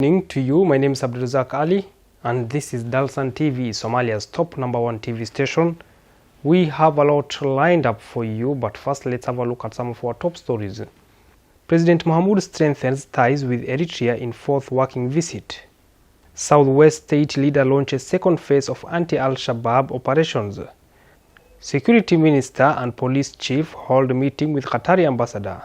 Evening to you. My name is Abdulrazak Ali and this is Dalsan TV, Somalia's top #1 TV station. We have a lot lined up for you, but first let's have a look at some of our top stories. President Mahmoud strengthens ties with Eritrea in fourth working visit. Southwest State leader launches second phase of anti-Al-Shabaab operations. Security Minister and Police Chief hold meeting with Qatari ambassador.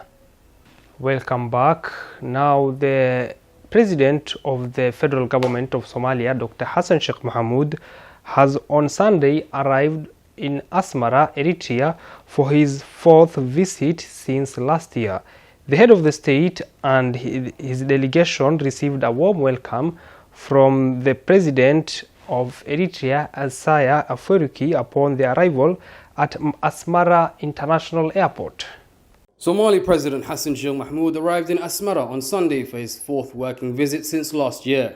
Welcome back. Now the President of the federal government of Somalia, Dr. Hassan Sheikh Mohamud, has on Sunday arrived in Asmara, Eritrea, for his fourth visit since last year. The head of the state and his delegation received a warm welcome from the President of Eritrea, Isaias Afwerki, upon their arrival at Asmara International Airport. Somali President Hassan Sheikh Mohamud arrived in Asmara on Sunday for his fourth working visit since last year.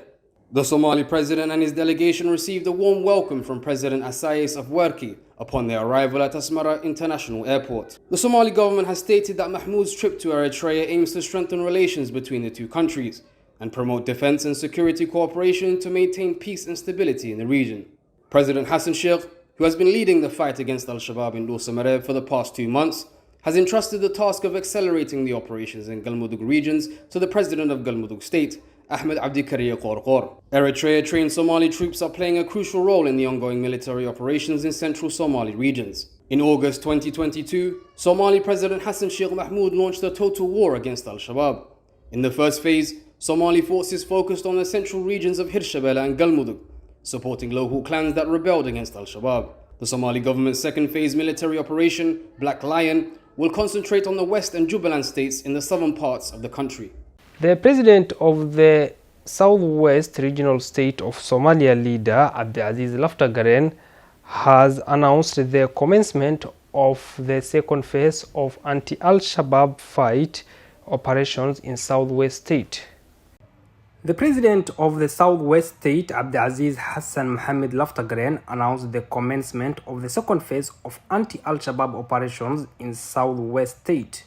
The Somali President and his delegation received a warm welcome from President Isaias Afwerki upon their arrival at Asmara International Airport. The Somali government has stated that Mahmoud's trip to Eritrea aims to strengthen relations between the two countries and promote defense and security cooperation to maintain peace and stability in the region. President Hassan Sheikh, who has been leading the fight against Al-Shabaab in Dalsan for the past 2 months, has entrusted the task of accelerating the operations in Galmudug regions to the President of Galmudug State, Ahmed Abdi Kariya Qorqor. Eritrea-trained Somali troops are playing a crucial role in the ongoing military operations in central Somali regions. In August 2022, Somali President Hassan Sheikh Mohamud launched a total war against Al-Shabaab. In the first phase, Somali forces focused on the central regions of Hirshabelle and Galmudug, supporting local clans that rebelled against Al-Shabaab. The Somali government's second phase military operation, Black Lion, will concentrate on the West and Jubaland states in the southern parts of the country. The president of the Southwest Regional State of Somalia, leader Abdulaziz Laftagaren, has announced the commencement of the second phase of anti-Al-Shabaab fight operations in Southwest State. The president of the Southwest State, Abdulaziz Hassan Mohammed Laftagaren, announced the commencement of the second phase of anti-Al-Shabaab operations in Southwest State.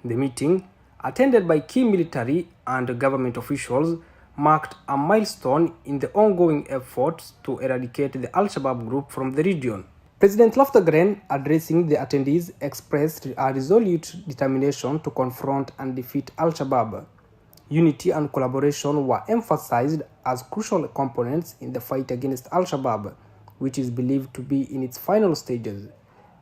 The meeting, attended by key military and government officials, marked a milestone in the ongoing efforts to eradicate the Al-Shabaab group from the region. President Laftagaren, addressing the attendees, expressed a resolute determination to confront and defeat Al-Shabaab. Unity and collaboration were emphasized as crucial components in the fight against Al-Shabaab, which is believed to be in its final stages.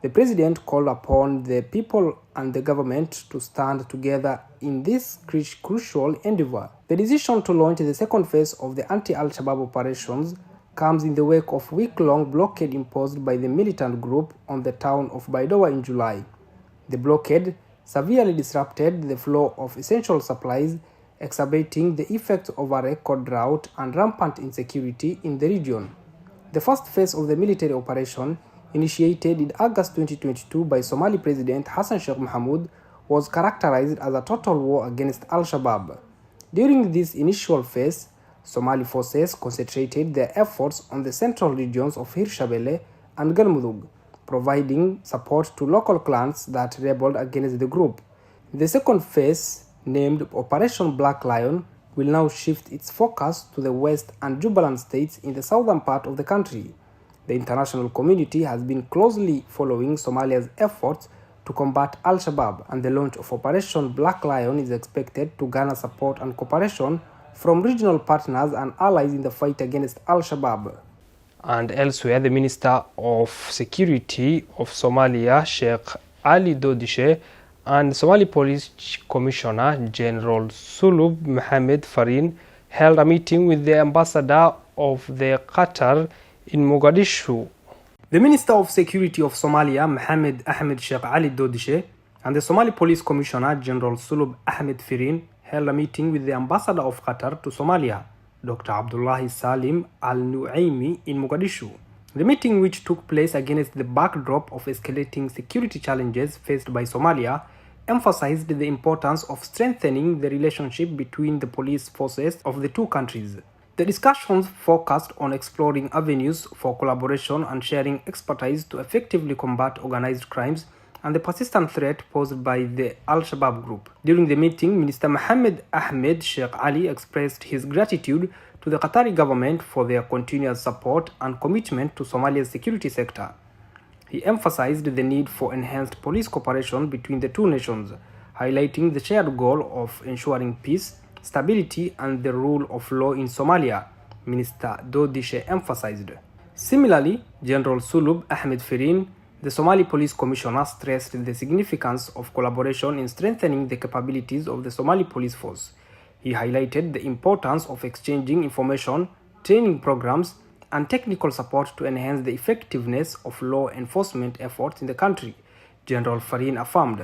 The president called upon the people and the government to stand together in this crucial endeavor. The decision to launch the second phase of the anti-Al-Shabaab operations comes in the wake of week-long blockade imposed by the militant group on the town of Baidoa in July. The blockade severely disrupted the flow of essential supplies, exacerbating the effects of a record drought and rampant insecurity in the region. The first phase of the military operation, initiated in August 2022 by Somali President Hassan Sheikh Mohamud, was characterized as a total war against Al-Shabaab. During this initial phase, Somali forces concentrated their efforts on the central regions of Hirshabelle and Galmudug, providing support to local clans that rebelled against the group. The second phase, named Operation Black Lion, will now shift its focus to the West and Jubaland states in the southern part of the country. The international community has been closely following Somalia's efforts to combat Al-Shabaab, and the launch of Operation Black Lion is expected to garner support and cooperation from regional partners and allies in the fight against Al-Shabaab. And elsewhere, the Minister of Security of Somalia, Sheikh Ali Dodishe, and Somali Police Commissioner General Sulub Mohammed Farin held a meeting with the ambassador of the Qatar in Mogadishu. The Minister of Security of Somalia, Mohammed Ahmed Sheikh Ali Dodishe, and the Somali Police Commissioner General Sulub Ahmed Farin held a meeting with the ambassador of Qatar to Somalia, Dr. Abdullah Salim Al-Nuaimi, in Mogadishu. The meeting, which took place against the backdrop of escalating security challenges faced by Somalia, emphasized the importance of strengthening the relationship between the police forces of the two countries. The discussions focused on exploring avenues for collaboration and sharing expertise to effectively combat organized crimes and the persistent threat posed by the Al-Shabaab group. During the meeting, Minister Mohammed Ahmed Sheikh Ali expressed his gratitude to the Qatari government for their continuous support and commitment to Somalia's security sector. He emphasized the need for enhanced police cooperation between the two nations, highlighting the shared goal of ensuring peace, stability, and the rule of law in Somalia, Minister Dodishe emphasized. Similarly, General Sulub Ahmed Firin, the Somali Police Commissioner, stressed the significance of collaboration in strengthening the capabilities of the Somali police force. He highlighted the importance of exchanging information, training programs, and technical support to enhance the effectiveness of law enforcement efforts in the country, General Farin affirmed.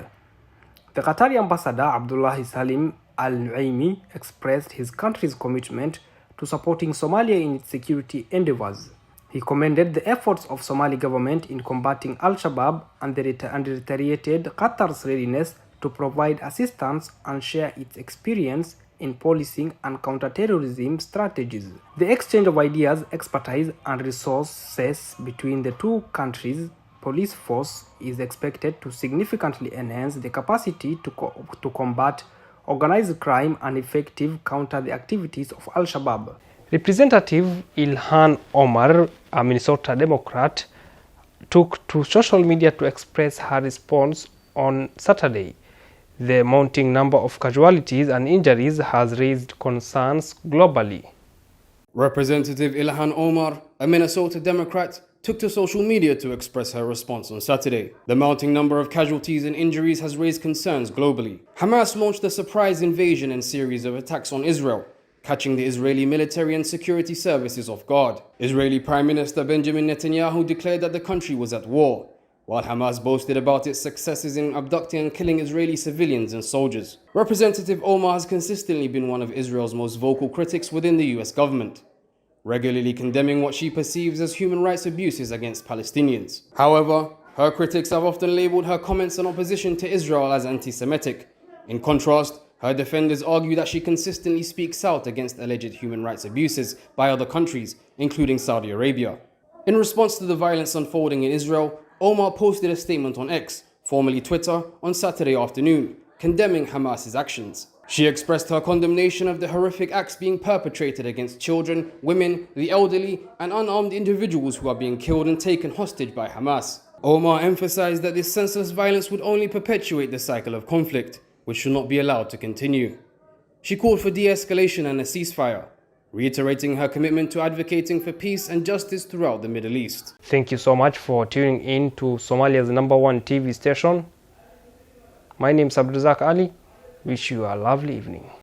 The Qatari ambassador Abdullah Salim Al-Nuaimi expressed his country's commitment to supporting Somalia in its security endeavors. He commended the efforts of Somali government in combating Al-Shabaab and reiterated Qatar's readiness to provide assistance and share its experience in policing and counter-terrorism strategies. The exchange of ideas, expertise, and resources between the two countries' police force is expected to significantly enhance the capacity to combat organized crime and effectively counter the activities of Al-Shabaab. Representative Ilhan Omar, a Minnesota Democrat, took to social media to express her response on Saturday. The mounting number of casualties and injuries has raised concerns globally. Representative Ilhan Omar, a Minnesota Democrat, took to social media to express her response on Saturday. The mounting number of casualties and injuries has raised concerns globally. Hamas launched a surprise invasion and series of attacks on Israel, catching the Israeli military and security services off guard. Israeli Prime Minister Benjamin Netanyahu declared that the country was at war, while Hamas boasted about its successes in abducting and killing Israeli civilians and soldiers. Representative Omar has consistently been one of Israel's most vocal critics within the US government, regularly condemning what she perceives as human rights abuses against Palestinians. However, her critics have often labeled her comments in opposition to Israel as anti-Semitic. In contrast, her defenders argue that she consistently speaks out against alleged human rights abuses by other countries, including Saudi Arabia. In response to the violence unfolding in Israel, Omar posted a statement on X, formerly Twitter, on Saturday afternoon, condemning Hamas's actions. She expressed her condemnation of the horrific acts being perpetrated against children, women, the elderly, and unarmed individuals who are being killed and taken hostage by Hamas. Omar emphasized that this senseless violence would only perpetuate the cycle of conflict, which should not be allowed to continue. She called for de-escalation and a ceasefire, reiterating her commitment to advocating for peace and justice throughout the Middle East. Thank you so much for tuning in to Somalia's #1 TV station. My name is Abdulrazak Ali. Wish you a lovely evening.